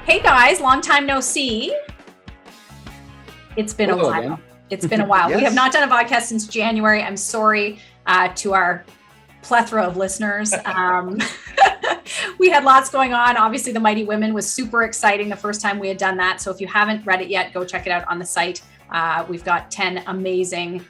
Hey guys, long time no see. It's been a while. Again. It's been a while. Yes. We have not done a podcast since January. I'm sorry to our plethora of listeners. We had lots going on. Obviously, The Mighty Women was super exciting the first time we had done that. So if you haven't read it yet, go check it out on the site. We've got 10 amazing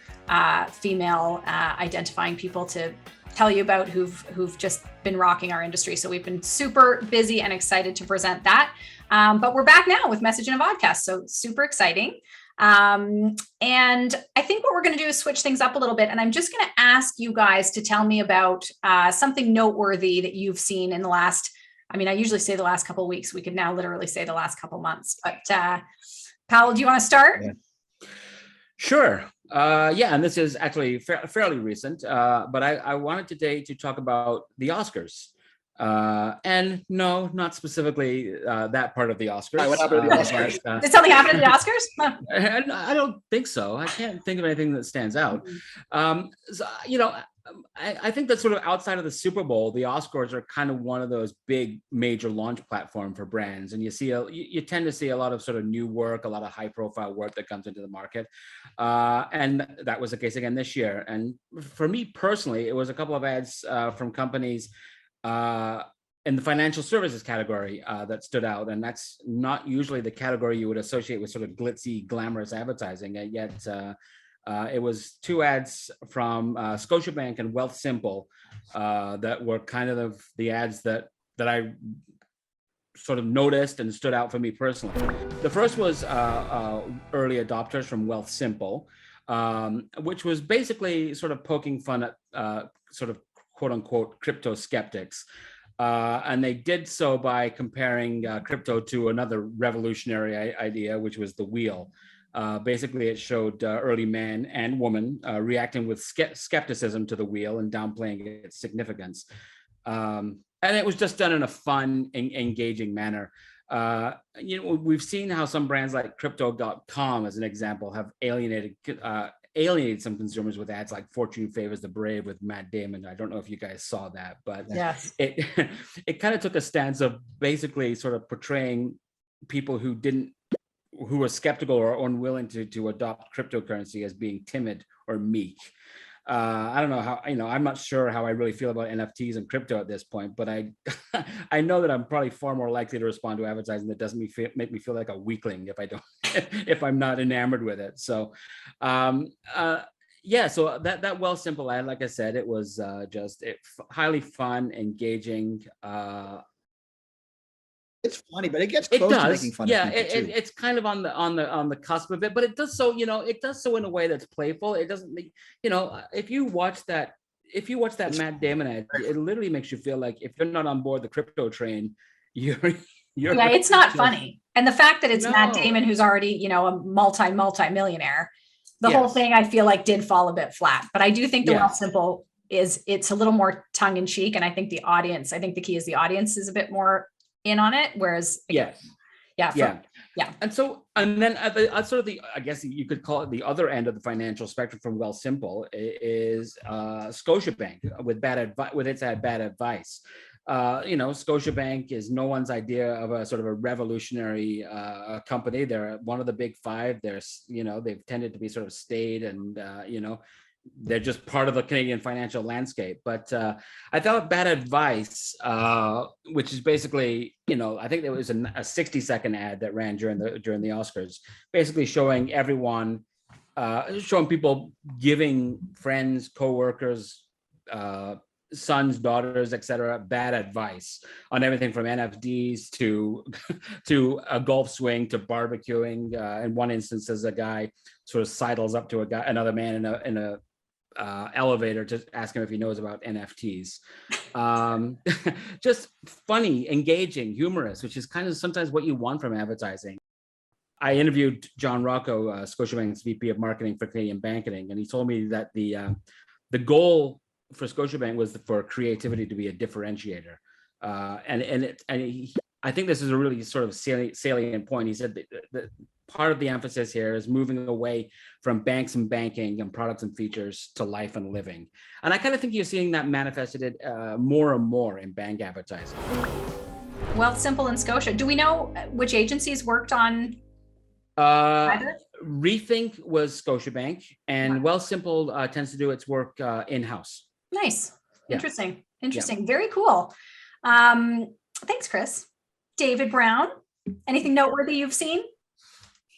female identifying people to tell you about who've just been rocking our industry. So we've been super busy and excited to present that. But we're back now with Message in a Vodcast. So super exciting. And I think what we're going to do is switch things up a little bit. And I'm just going to ask you guys to tell me about something noteworthy that you've seen in the last, I usually say the last couple of weeks. We could now literally say the last couple of months. But Powell, do you want to start? Yeah. Sure. And this is actually fairly recent, but I wanted today to talk about the Oscars. And no, not specifically that part of the Oscars. Right, what happened to the Oscars? Did something happen at the Oscars? Huh. I don't think so. I can't think of anything that stands out. I think that sort of outside of the Super Bowl, the Oscars are kind of one of those big major launch platform for brands. And you tend to see a lot of sort of new work, a lot of high profile work that comes into the market. And that was the case again this year. And for me personally, it was a couple of ads from companies in the financial services category that stood out. And that's not usually the category you would associate with sort of glitzy, glamorous advertising. And yet it was two ads from Scotiabank and Wealthsimple that were kind of the ads that I sort of noticed and stood out for me personally. The first was early adopters from Wealthsimple, which was basically sort of poking fun at sort of quote unquote crypto skeptics. And they did so by comparing crypto to another revolutionary idea, which was the wheel. Basically, it showed early men and women reacting with skepticism to the wheel and downplaying its significance. And it was just done in a fun, engaging manner. We've seen how some brands like Crypto.com, as an example, have alienated some consumers with ads like Fortune Favors the Brave with Matt Damon. I don't know if you guys saw that, but yes. It kind of took a stance of basically sort of portraying people who were skeptical or unwilling to adopt cryptocurrency as being timid or meek. I don't know how, I'm not sure how I really feel about NFTs and crypto at this point, but I know that I'm probably far more likely to respond to advertising that doesn't make me feel like a weakling if I'm not enamored with it. So, so that Wealthsimple ad, like I said, it was highly fun, engaging. It's funny, but it gets close to making fun of people too. It's kind of on the cusp of it, but it does so, it does so in a way that's playful. It doesn't make, if you watch that Matt Damon ad, it literally makes you feel like if you're not on board the crypto train, you're it's not funny. And the fact that it's Matt Damon, who's already, a multi-millionaire, the whole thing I feel like did fall a bit flat. But I do think the Wealthsimple it's a little more tongue in cheek. And I think the key is the audience is a bit more in on it, whereas and then at the I guess you could call it the other end of the financial spectrum from Wealthsimple is Scotiabank with its ad Bad Advice. Scotiabank is no one's idea of a sort of a revolutionary company. They're one of the big five. They've tended to be sort of staid and they're just part of the Canadian financial landscape. But I thought Bad Advice, which is basically, I think there was a 60-second ad that ran during the Oscars, basically showing everyone, showing people giving friends, coworkers, sons, daughters, etc., bad advice on everything from NFTs to a golf swing to barbecuing. In one instance, as a guy sort of sidles up to another man in a elevator to ask him if he knows about NFTs. Just funny, engaging, humorous, which is kind of sometimes what you want from advertising. I interviewed John Rocco, Scotiabank's VP of Marketing for Canadian Banking, and he told me that the goal for Scotiabank was for creativity to be a differentiator. I think this is a really sort of salient point. He said that part of the emphasis here is moving away from banks and banking and products and features to life and living. And I kind of think you're seeing that manifested more and more in bank advertising. Wealthsimple and Scotia. Do we know which agencies worked on either? Rethink was Scotiabank, and Wealthsimple tends to do its work in-house. Nice. Yeah. Interesting. Yeah. Very cool. Thanks, Chris. David Brown, anything noteworthy you've seen?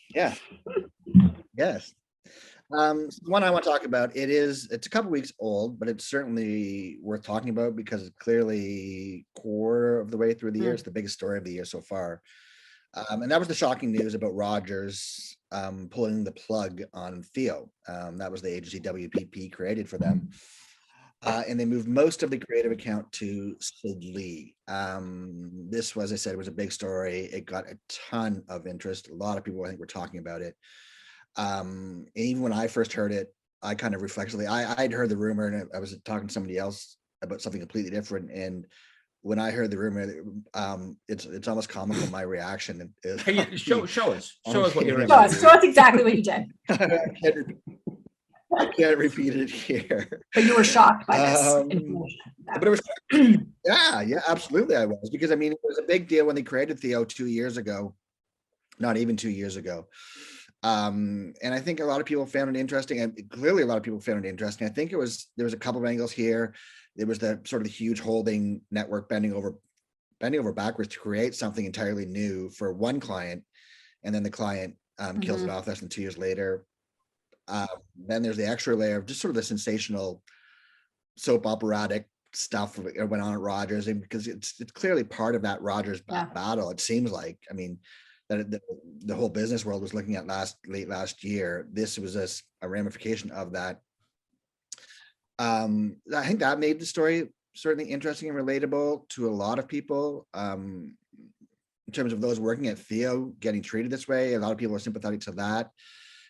Yeah. Yes. One I want to talk about, it's a couple weeks old, but it's certainly worth talking about because it's clearly quarter of the way through the year. It's the biggest story of the year so far. And that was the shocking news about Rogers pulling the plug on Theo. That was the agency WPP created for them. And they moved most of the creative account to Sid Lee. This was, I said, it was a big story. It got a ton of interest. A lot of people, I think, were talking about it. And even when I first heard it, I kind of reflexively, I'd heard the rumor and I was talking to somebody else about something completely different. And when I heard the rumor, it's almost comical, my reaction. Can you show us what you're doing? Show us exactly what you did. I can't repeat it here. But you were shocked by this. But it was, yeah, absolutely I was. Because I mean, it was a big deal when they created Theo 2 years ago, not even 2 years ago. And I think a lot of people found it interesting, and clearly a lot of people found it interesting. I think there was a couple of angles here. There was the sort of the huge holding network bending over backwards to create something entirely new for one client, and then the client kills it off less than 2 years later. Then there's the extra layer of just sort of the sensational soap operatic stuff that went on at Rogers, and because it's clearly part of that Rogers battle. It seems like, I mean, that the whole business world was looking at late last year. This was a ramification of that. I think that made the story certainly interesting and relatable to a lot of people. In terms of those working at Theo getting treated this way, a lot of people are sympathetic to that.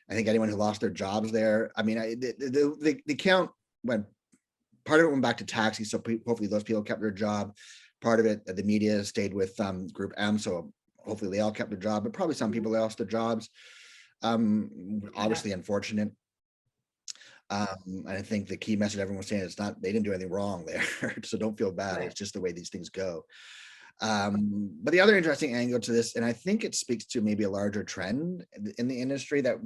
I think anyone who lost their jobs there. I mean, the account part of it went back to taxi, so hopefully those people kept their job. Part of it, the media stayed with Group M, so hopefully they all kept their job, but probably some people lost their jobs. Obviously unfortunate. I think the key message everyone was saying is they didn't do anything wrong there, so don't feel bad. It's just the way these things go. But the other interesting angle to this, and I think it speaks to maybe a larger trend in the industry that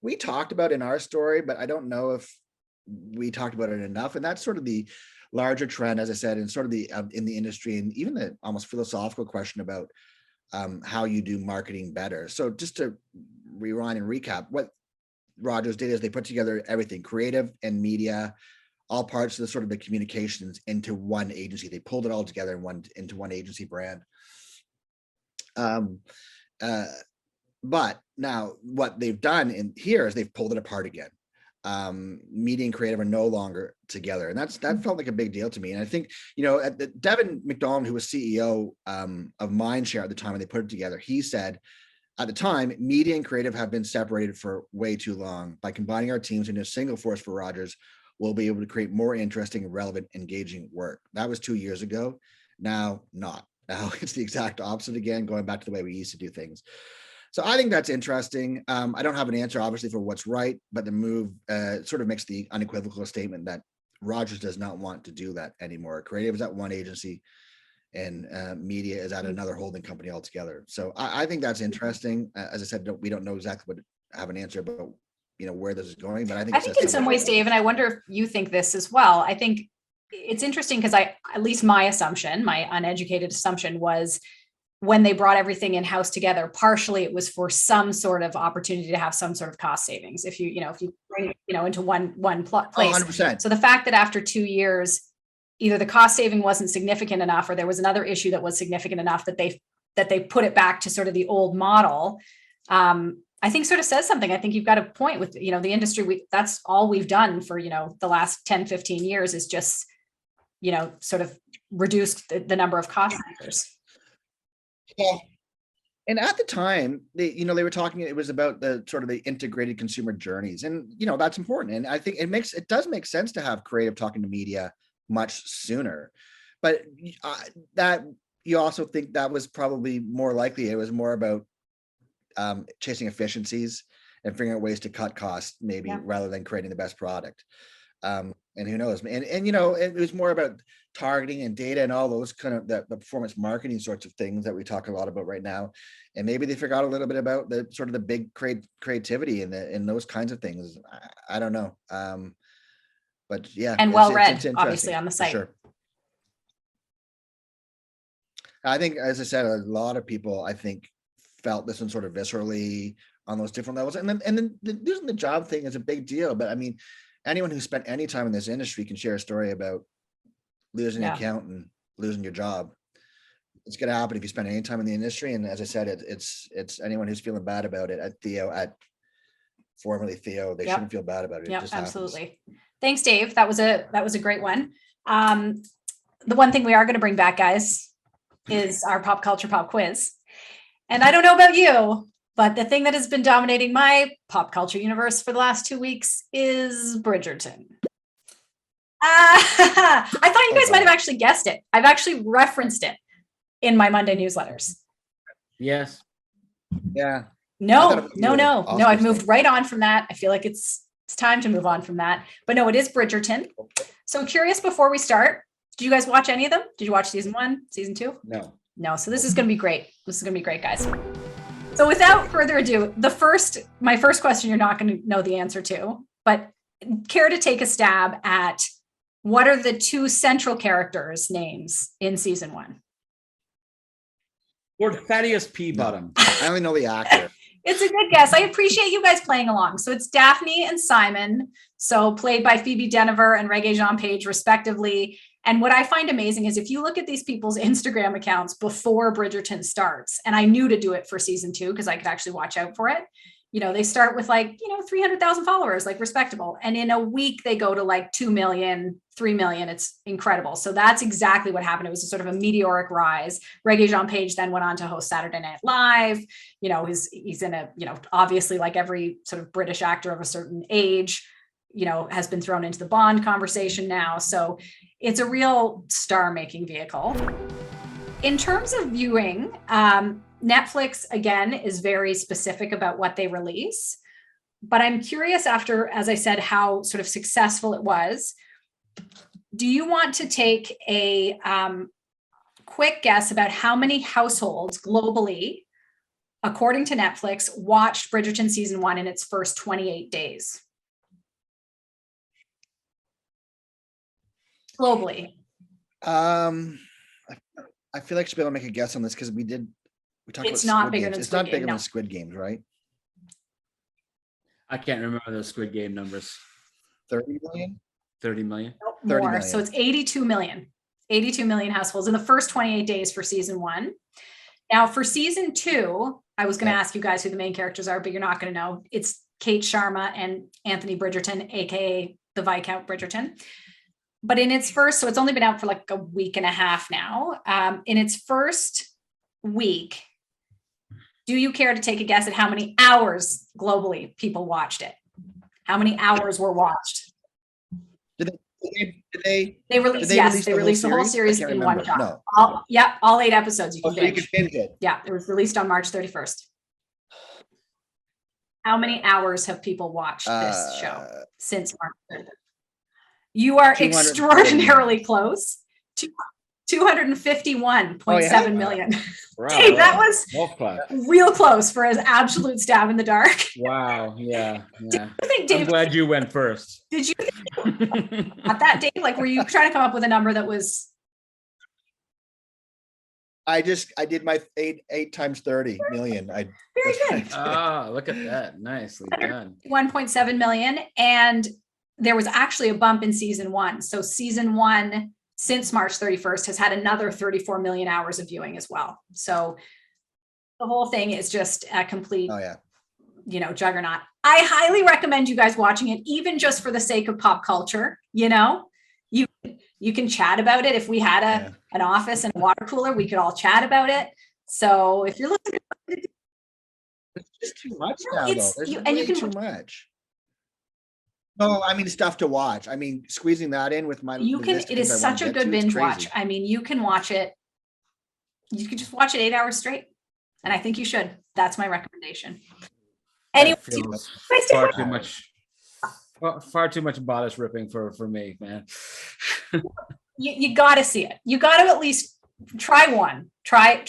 we talked about in our story, but I don't know if we talked about it enough. And that's sort of the larger trend, as I said, and sort of the in the industry, and even the almost philosophical question about how you do marketing better. So just to rewind and recap, what Rogers did is they put together everything, creative and media, all parts of the sort of the communications into one agency. They pulled it all together into one agency brand. But now what they've done in here is they've pulled it apart again. Media and creative are no longer together, and that felt like a big deal to me. And I think, Devin McDonald, who was CEO of Mindshare at the time when they put it together, he said at the time, media and creative have been separated for way too long. By combining our teams into a single force for Rogers, we'll be able to create more interesting, relevant, engaging work. That was 2 years ago. Now, not. Now it's the exact opposite again, going back to the way we used to do things. So I think that's interesting. I don't have an answer, obviously, for what's right, but the move sort of makes the unequivocal statement that Rogers does not want to do that anymore. Creative is at one agency, and media is at another holding company altogether. So I think that's interesting. As I said, we don't know exactly have an answer about where this is going, but I think in some ways, Dave, and I wonder if you think this as well. I think it's interesting because at least my assumption, my uneducated assumption was, when they brought everything in-house together, partially it was for some sort of opportunity to have some sort of cost savings. If you bring it, into one place. 100%. So the fact that after 2 years, either the cost saving wasn't significant enough, or there was another issue that was significant enough that they put it back to sort of the old model, I think sort of says something. I think you've got a point with, the industry. That's all we've done for, the last 10, 15 years is just, sort of reduced the number of cost centers. Yeah. And at the time, they were talking, it was about the sort of the integrated consumer journeys, and that's important. And I think it does make sense to have creative talking to media much sooner. But that you also think that was probably more likely. It was more about chasing efficiencies and figuring out ways to cut costs, maybe rather than creating the best product. And who knows? And it was more about targeting and data and all those kind of the performance marketing sorts of things that we talk a lot about right now. And maybe they forgot a little bit about the sort of the big creativity in those kinds of things. I don't know. But yeah. And well read, obviously, on the site. Sure. I think, as I said, a lot of people, I think, felt this one sort of viscerally on those different levels. And then losing the job thing is a big deal. But I mean, anyone who spent any time in this industry can share a story about losing an account and losing your job. It's going to happen if you spend any time in the industry. And as I said, it's anyone who's feeling bad about it at formerly Theo, they shouldn't feel bad about it. Yeah, it just absolutely. Thanks, Dave. That was a great one. The one thing we are going to bring back, guys, is our pop culture pop quiz. And I don't know about you, but the thing that has been dominating my pop culture universe for the last 2 weeks is Bridgerton. I thought you guys might have actually guessed it. I've actually referenced it in my Monday newsletters. Yes. Yeah. No. I've moved right on from that. I feel like it's time to move on from that. But no, it is Bridgerton. So I'm curious, before we start, did you guys watch any of them? Did you watch season 1, season 2? No. So this is going to be great. This is going to be great, guys. So without further ado, my first question, you're not going to know the answer to, but care to take a stab at what are the 2 central characters' names in season 1? Lord Thaddeus Peabottom. I only know the actor. It's a good guess. I appreciate you guys playing along. So it's Daphne and Simon, so played by Phoebe Deniver and Regé-Jean Page, respectively. And what I find amazing is if you look at these people's Instagram accounts before Bridgerton starts, and I knew to do it for season 2 because I could actually watch out for it. They start with 300,000 followers, respectable. And in a week, they go to 2 million, 3 million. It's incredible. So that's exactly what happened. It was a sort of a meteoric rise. Regé-Jean Page then went on to host Saturday Night Live. He's in a, obviously like every sort of British actor of a certain age, has been thrown into the Bond conversation now. So it's a real star-making vehicle. In terms of viewing, Netflix, again, is very specific about what they release. But I'm curious after, as I said, how sort of successful it was. Do you want to take a quick guess about how many households globally, according to Netflix, watched Bridgerton season 1 in its first 28 days? Globally. I feel like I should be able to make a guess on this because we talked It's about not bigger than It's Squid not Game, bigger no. than Squid Games, right? I can't remember those Squid Game numbers. 30 million? 30 million? Nope, 30 more. million. So it's 82 million. 82 million households in the first 28 days for season 1. Now for season 2, I was going to ask you guys who the main characters are, but you're not going to know. It's Kate Sharma and Anthony Bridgerton, aka the Viscount Bridgerton. But in its first, so it's only been out for a week and a half now. In its first week, do you care to take a guess at how many hours globally people watched it? How many hours were watched? Did they released the whole series in one shot. No. All 8 episodes you can So you binge. can binge it. Yeah, it was released on March 31st. How many hours have people watched this show since March 31st? You are extraordinarily close. 251.7 million. Wow. Dave, that was Wolf clap. real close for his absolute stab in the dark. Wow. Yeah. I think, Dave, I'm glad you went first. did you at that, Dave? Were you trying to come up with a number that was? I did my 8 times 30 million. Very good. Oh, look at that. Nicely done. 1.7 million. And there was actually a bump in season 1. So season 1 since March 31st has had another 34 million hours of viewing as well. So the whole thing is just a complete, juggernaut. I highly recommend you guys watching it, even just for the sake of pop culture. You can chat about it. If we had an office and a water cooler, we could all chat about it. So if you're looking, it's just too much now, though. There's too much. No, I mean stuff to watch. I mean, squeezing that in with my. It is such a good binge watch. I mean, you can watch it. You can just watch it 8 hours straight, and I think you should. That's my recommendation. Anyway, far too much bodice ripping for me, man. you got to see it. You got to at least try one. Try.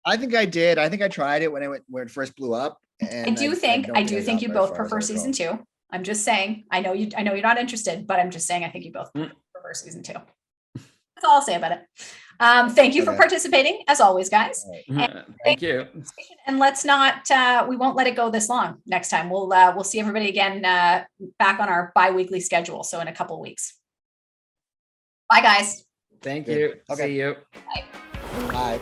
I think I did. I think I tried it when it first blew up. And I do think don't you got both as far as prefer I season recall. 2. I'm just saying. I know you're not interested, but I'm just saying I think you both prefer season 2. That's all I'll say about it. Thank you for Okay. participating, as always, guys. Thank you. And let's not. We won't let it go this long. Next time, we'll see everybody again back on our bi-weekly schedule. So in a couple of weeks. Bye, guys. Thank Good. you. Okay. See you. Bye.